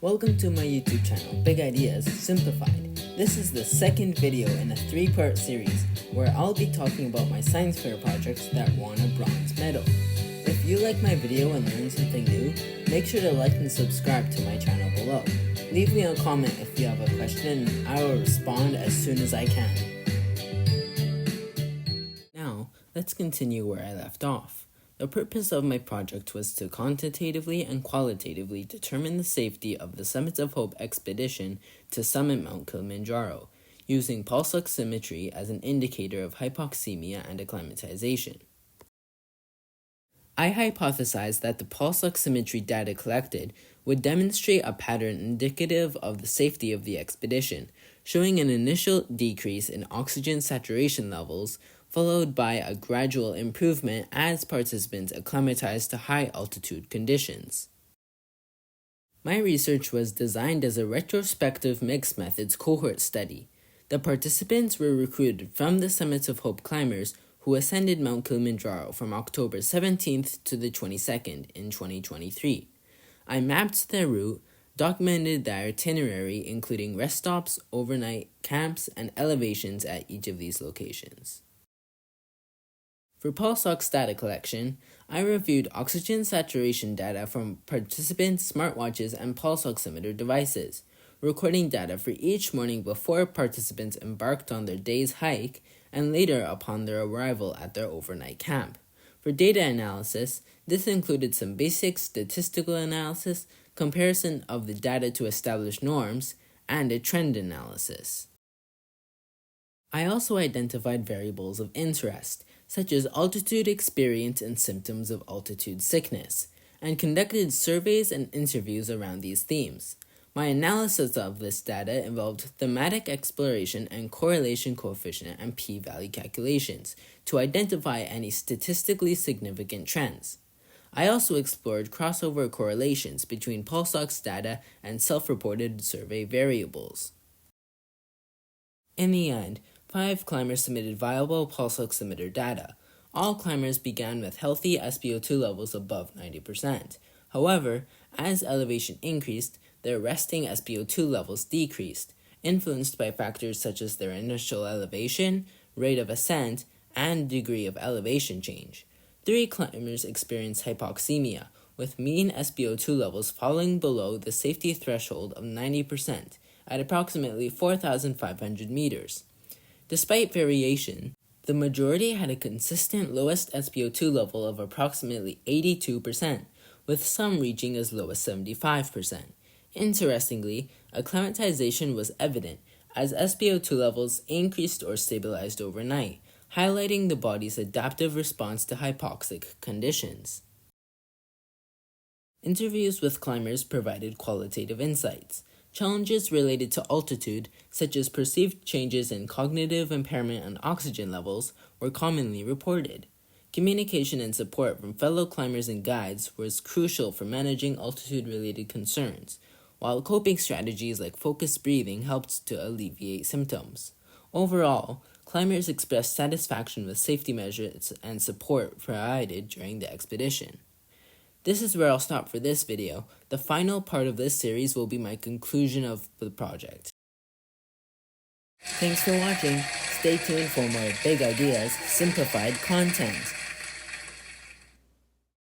Welcome to my YouTube channel, Big Ideas, Simplified. This is the second video in a 3-part series where I'll be talking about my science fair projects that won a bronze medal. If you like my video and learned something new, make sure to like and subscribe to my channel below. Leave me a comment if you have a question and I will respond as soon as I can. Now, let's continue where I left off. The purpose of my project was to quantitatively and qualitatively determine the safety of the Summits of Hope expedition to summit Mount Kilimanjaro, using pulse oximetry as an indicator of hypoxemia and acclimatization. I hypothesized that the pulse oximetry data collected would demonstrate a pattern indicative of the safety of the expedition, showing an initial decrease in oxygen saturation levels, followed by a gradual improvement as participants acclimatized to high-altitude conditions. My research was designed as a retrospective mixed methods cohort study. The participants were recruited from the Summits of Hope climbers who ascended Mount Kilimanjaro from October 17th to the 22nd in 2023. I mapped their route, documented their itinerary including rest stops, overnight camps, and elevations at each of these locations. For pulse ox data collection, I reviewed oxygen saturation data from participants' smartwatches and pulse oximeter devices, recording data for each morning before participants embarked on their day's hike and later upon their arrival at their overnight camp. For data analysis, this included some basic statistical analysis, comparison of the data to establish norms, and a trend analysis. I also identified variables of interest, such as altitude experience and symptoms of altitude sickness, and conducted surveys and interviews around these themes. My analysis of this data involved thematic exploration and correlation coefficient and p-value calculations to identify any statistically significant trends. I also explored crossover correlations between pulse ox data and self-reported survey variables. In the end, 5 climbers submitted viable pulse oximeter data. All climbers began with healthy SpO2 levels above 90%. However, as elevation increased, their resting SpO2 levels decreased, influenced by factors such as their initial elevation, rate of ascent, and degree of elevation change. 3 climbers experienced hypoxemia, with mean SpO2 levels falling below the safety threshold of 90% at approximately 4,500 meters. Despite variation, the majority had a consistent lowest SpO2 level of approximately 82%, with some reaching as low as 75%. Interestingly, acclimatization was evident as SpO2 levels increased or stabilized overnight, highlighting the body's adaptive response to hypoxic conditions. Interviews with climbers provided qualitative insights. Challenges related to altitude, such as perceived changes in cognitive impairment and oxygen levels, were commonly reported. Communication and support from fellow climbers and guides was crucial for managing altitude-related concerns, while coping strategies like focused breathing helped to alleviate symptoms. Overall, climbers expressed satisfaction with safety measures and support provided during the expedition. This is where I'll stop for this video. The final part of this series will be my conclusion of the project. Thanks for watching. Stay tuned for more Big Ideas, Simplified content.